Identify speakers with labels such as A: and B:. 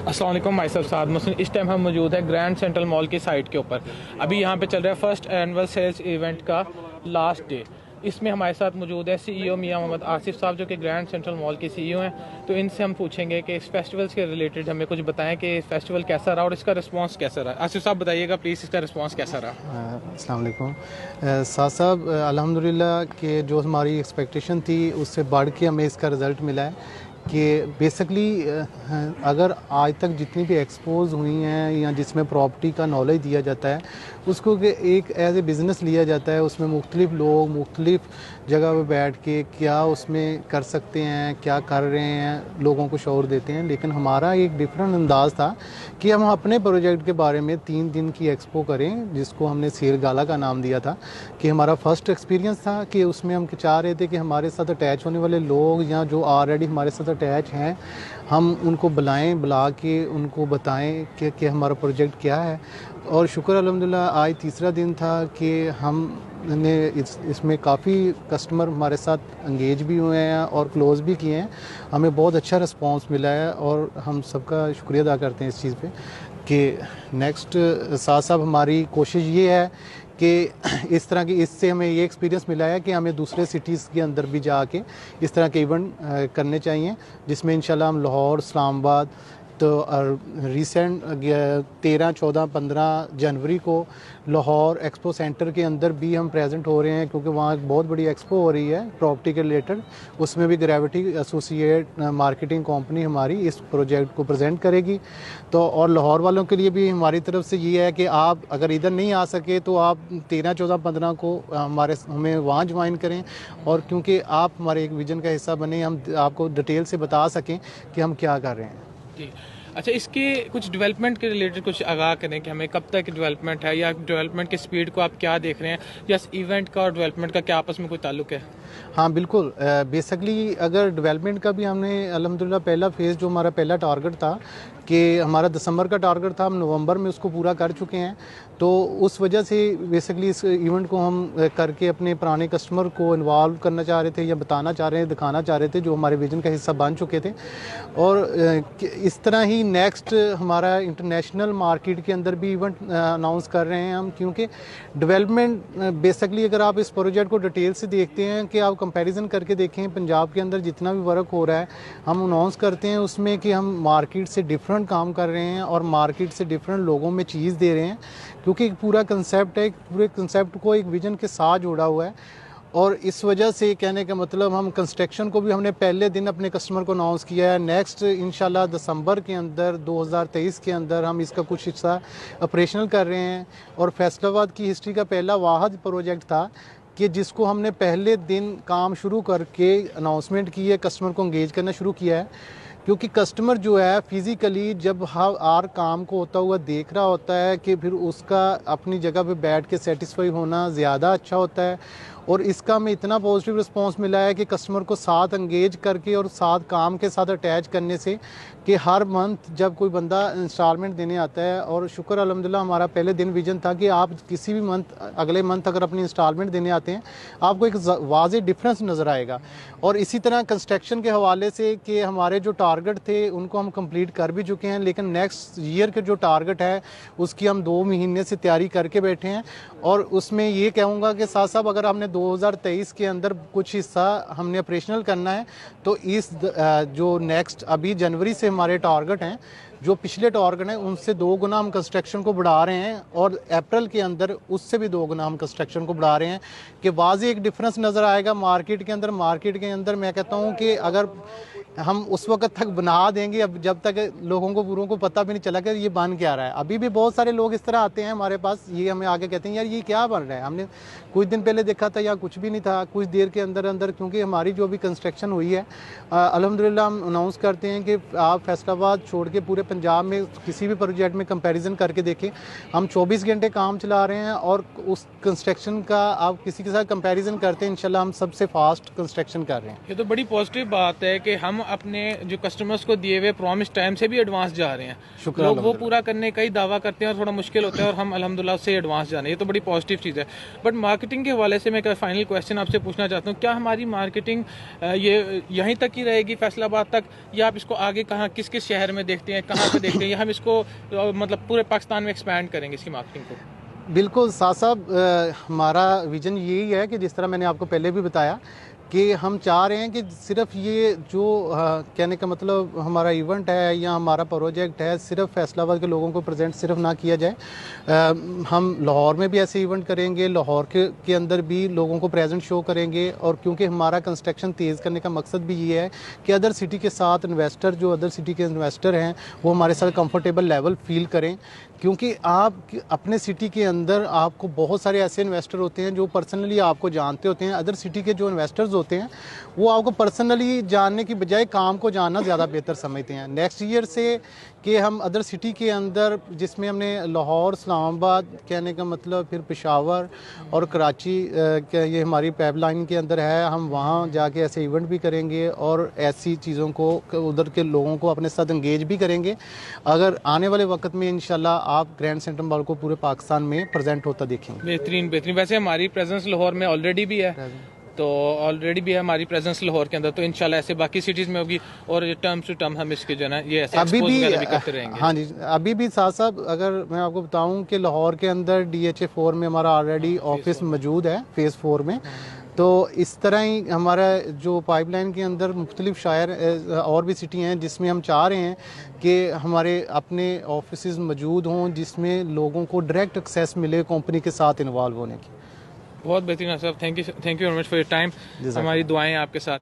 A: अस्सलाम वालेकुम, my self साद मुस्लिम। इस टाइम हम मौजूद है ग्रैंड सेंट्रल मॉल की साइट के ऊपर। अभी यहाँ पे चल रहा है फर्स्ट एनुअल सेल्स इवेंट का लास्ट डे। इसमें हमारे साथ मौजूद है सीईओ मियां मोहम्मद आसिफ साहब, जो कि ग्रैंड सेंट्रल मॉल के सीईओ हैं। तो इनसे हम पूछेंगे कि इस फेस्टिवल्स के रिलेटेड हमें कुछ बताएं कि इस फेस्टिवल कैसा रहा और इसका रिस्पांस कैसा रहा। आसिफ साहब बताइएगा प्लीज़, इसका रिस्पांस कैसा रहा।
B: अस्सलाम वालेकुम साद साहब, अल्हम्दुलिल्लाह कि जो हमारी एक्सपेक्टेशन थी उससे बढ़ के हमें इसका रिज़ल्ट मिला है कि बेसिकली अगर आज तक जितनी भी एक्सपोज हुई हैं या जिसमें प्रॉपर्टी का नॉलेज दिया जाता है उसको कि एक एज ए बिज़नेस लिया जाता है, उसमें मुख्तलिफ लोग मुख्तलिफ जगह पे बैठ के क्या उसमें कर सकते हैं, क्या कर रहे हैं, लोगों को शौर देते हैं। लेकिन हमारा एक डिफरेंट अंदाज़ था कि हम अपने प्रोजेक्ट के बारे में 3 दिन की एक्सपो करें, जिसको हमने शेर गाला का नाम दिया था। कि हमारा फर्स्ट एक्सपीरियंस था कि उसमें हम चाह रहे थे कि हमारे साथ अटैच होने वाले लोग या जो ऑलरेडी हमारे साथ अटैच हैं हम उनको बुला के उनको बताएं कि हमारा प्रोजेक्ट क्या है। और शुक्र अल्हम्दुलिल्लाह आज तीसरा दिन था कि हमने इसमें काफ़ी कस्टमर हमारे साथ इंगेज भी हुए हैं और क्लोज़ भी किए हैं। हमें बहुत अच्छा रिस्पांस मिला है और हम सबका शुक्रिया अदा करते हैं इस चीज़ पे कि नेक्स्ट साथ साथ हमारी कोशिश ये है कि इस तरह की इससे हमें ये एक्सपीरियंस मिला है कि हमें दूसरे सिटीज़ के अंदर भी जाके इस तरह के इवेंट करने चाहिए, जिसमें इंशाल्लाह हम लाहौर, इस्लामाबाद, तो रिसेंट 13, 14, 15 जनवरी को लाहौर एक्सपो सेंटर के अंदर भी हम प्रेजेंट हो रहे हैं, क्योंकि वहाँ एक बहुत बड़ी एक्सपो हो रही है प्रॉपर्टी के रिलेटेड। उसमें भी ग्रेविटी एसोसिएट मार्केटिंग कंपनी हमारी इस प्रोजेक्ट को प्रेजेंट करेगी। तो और लाहौर वालों के लिए भी हमारी तरफ से ये है कि आप अगर इधर नहीं आ सके तो आप 13, 14, 15 को हमें वहाँ ज्वाइन करें, और क्योंकि आप हमारे एक विजन का हिस्सा बने, हम आपको डिटेल से बता सकें कि हम क्या कर रहे हैं।
A: जी अच्छा, इसके कुछ डेवलपमेंट के रिलेटेड कुछ आगाह करें कि हमें कब तक डेवलपमेंट है, या डेवलपमेंट की स्पीड को आप क्या देख रहे हैं, या इस इवेंट का और डेवलपमेंट का क्या आपस में कोई ताल्लुक है।
B: हाँ बिल्कुल, बेसिकली अगर डेवलपमेंट का भी हमने अल्हम्दुलिल्लाह पहला फेज़ जो हमारा पहला टारगेट था कि हमारा दिसंबर का टारगेट था, हम नवंबर में उसको पूरा कर चुके हैं। तो उस वजह से बेसिकली इस इवेंट को हम करके अपने पुराने कस्टमर को इन्वॉल्व करना चाह रहे थे, या बताना चाह रहे हैं, दिखाना चाह रहे थे, जो हमारे विजन का हिस्सा बन चुके थे। और इस तरह ही नेक्स्ट हमारा इंटरनेशनल मार्केट के अंदर भी इवेंट अनाउंस कर रहे हैं हम, क्योंकि डेवलपमेंट बेसिकली अगर आप इस प्रोजेक्ट को डिटेल से देखते हैं कि आप कंपैरिजन करके देखें, पंजाब के अंदर जितना भी वर्क हो रहा है हम अनाउंस करते हैं उसमें कि हम मार्केट से डिफरेंट काम कर रहे हैं और मार्केट से डिफरेंट लोगों में चीज़ दे रहे हैं, क्योंकि एक पूरा कंसेप्ट है, पूरे कंसेप्ट को एक विजन के साथ जोड़ा हुआ है। और इस वजह से कहने का मतलब हम कंस्ट्रक्शन को भी हमने पहले दिन अपने कस्टमर को अनाउंस किया है। नेक्स्ट इंशाल्लाह दिसंबर के अंदर 2023 के अंदर हम इसका कुछ हिस्सा ऑपरेशनल कर रहे हैं। और फैसलाबाद की हिस्ट्री का पहला वाहिद प्रोजेक्ट था कि जिसको हमने पहले दिन काम शुरू करके अनाउंसमेंट की है, कस्टमर को इंगेज करना शुरू किया है। क्योंकि कस्टमर जो है फिज़िकली जब हर काम को होता हुआ देख रहा होता है कि फिर उसका अपनी जगह पे बैठ के सेटिस्फाई होना ज़्यादा अच्छा होता है। और इसका हमें इतना पॉजिटिव रिस्पांस मिला है कि कस्टमर को साथ इंगेज करके और साथ काम के साथ अटैच करने से कि हर मंथ जब कोई बंदा इंस्टॉलमेंट देने आता है, और शुक्र अल्हम्दुलिल्लाह हमारा पहले दिन विजन था कि आप किसी भी मंथ अगले मंथ अगर अपनी इंस्टॉलमेंट देने आते हैं आपको एक वाज़े डिफरेंस नज़र आएगा। और इसी तरह कंस्ट्रक्शन के हवाले से कि हमारे जो टारगेट थे उनको हम कंप्लीट कर भी चुके हैं, लेकिन नेक्स्ट ईयर के जो टारगेट है उसकी हम 2 महीने से तैयारी करके बैठे हैं। और उसमें ये कहूँगा कि साथ साथ अगर हमने 2023 के अंदर कुछ हिस्सा हमने ऑपरेशनल करना है, तो इस जो नेक्स्ट अभी जनवरी से हमारे टारगेट हैं, जो पिछले टारगेट हैं उनसे 2 गुना हम कंस्ट्रक्शन को बढ़ा रहे हैं, और अप्रैल के अंदर उससे भी 2 गुना हम कंस्ट्रक्शन को बढ़ा रहे हैं। कि वाज़े एक डिफरेंस नज़र आएगा मार्केट के अंदर। मार्केट के अंदर मैं कहता हूँ कि अगर हम उस वक्त तक बना देंगे, अब जब तक लोगों को पूरों को पता भी नहीं चला कि ये बन क्या रहा है। अभी भी बहुत सारे लोग इस तरह आते हैं हमारे पास, ये हमें आगे कहते हैं यार ये क्या बन रहा है, हमने कुछ दिन पहले देखा था या कुछ भी नहीं था, कुछ देर के अंदर अंदर। क्योंकि हमारी जो भी कंस्ट्रक्शन हुई है अल्हम्दुलिल्लाह हम अनाउंस करते हैं कि आप फैसलाबाद छोड़ के पूरे पंजाब में किसी भी प्रोजेक्ट में कंपैरिजन करके देखें, हम 24 घंटे काम चला रहे हैं। और उस कंस्ट्रक्शन का आप किसी के साथ कंपैरिजन करते हैं, इंशाल्लाह हम सबसे फास्ट कंस्ट्रक्शन कर रहे हैं।
A: ये तो बड़ी पॉजिटिव बात है कि हम अपने जो कस्टमर्स को दिए हुए प्रॉमिस टाइम से भी एडवांस जा रहे हैं।
B: शुक्र
A: लोग वो पूरा करने का ही दावा करते हैं और थोड़ा मुश्किल होता है, और हम अल्हम्दुलिल्लाह उससे एडवांस जाने, ये तो बड़ी पॉजिटिव चीज़ है। बट मार्केटिंग के हवाले से मैं फाइनल क्वेश्चन आपसे पूछना चाहता हूँ, क्या हमारी मार्केटिंग ये यहीं तक ही रहेगी फैसलाबाद तक, या आप इसको आगे कहाँ किस किस शहर में देखते हैं, कहाँ पे देखते हैं, या हम इसको मतलब पूरे पाकिस्तान में एक्सपैंड करेंगे इसकी मार्केटिंग को?
B: बिल्कुल साथ साहब, हमारा विजन यही है कि जिस तरह मैंने आपको पहले भी बताया कि हम चाह रहे हैं कि सिर्फ ये जो कहने का मतलब हमारा इवेंट है या हमारा प्रोजेक्ट है सिर्फ फैसलाबाद के लोगों को प्रेजेंट सिर्फ ना किया जाए। हम लाहौर में भी ऐसे इवेंट करेंगे, लाहौर के अंदर भी लोगों को प्रेजेंट शो करेंगे, और क्योंकि हमारा कंस्ट्रक्शन तेज़ करने का मकसद भी ये है कि अदर सिटी के साथ इन्वेस्टर, जो अदर सिटी के इन्वेस्टर हैं, वो हमारे साथ कंफर्टेबल लेवल फील करें। क्योंकि आप अपने सिटी के अंदर आपको बहुत सारे ऐसे इन्वेस्टर होते हैं जो पर्सनली आपको जानते होते हैं। अदर सिटी के जो इन्वेस्टर्स होते हैं वो आपको पर्सनली जानने की बजाय काम को जानना ज़्यादा बेहतर समझते हैं। नेक्स्ट ईयर से कि हम अदर सिटी के अंदर, जिसमें हमने लाहौर, इस्लामाबाद, कहने का मतलब फिर पेशावर और कराची, ये हमारी पाइपलाइन के अंदर है, हम वहाँ जाके ऐसे इवेंट भी करेंगे और ऐसी चीज़ों को उधर के लोगों को अपने साथ इंगेज भी करेंगे। अगर आने वाले वक्त में इंशाल्लाह आप ग्रैंड सेंट्रल मॉल को पूरे पाकिस्तान में प्रेजेंट होता देखेंगे।
A: बेहतरीन बेहतरीन। वैसे हमारी प्रेजेंस लाहौर में ऑलरेडी भी है, तो ऑलरेडी भी है हमारी प्रेजेंस लाहौर के अंदर, तो इंशाल्लाह ऐसे बाकी सिटीज़ में होगी, और टर्म टू टर्म हम इसके जो है ना ये ऐसे
B: अभी भी
A: करते रहेंगे।
B: हाँ जी, अभी भी साथ साथ अगर मैं आपको बताऊं कि लाहौर के अंदर DHA 4 में हमारा ऑलरेडी ऑफिस मौजूद है फेज़ 4 में। तो इस तरह ही हमारा जो पाइपलाइन के अंदर मुख्तलिफ शायर और भी सिटी हैं जिसमें हम चाह रहे हैं कि हमारे अपने ऑफिस मौजूद हों, जिसमें लोगों को डायरेक्ट एक्सेस मिले कंपनी के साथ इन्वॉल्व होने की।
A: बहुत बेहतरीन साहब, thank you very much for your time. हमारी दुआएं आपके साथ।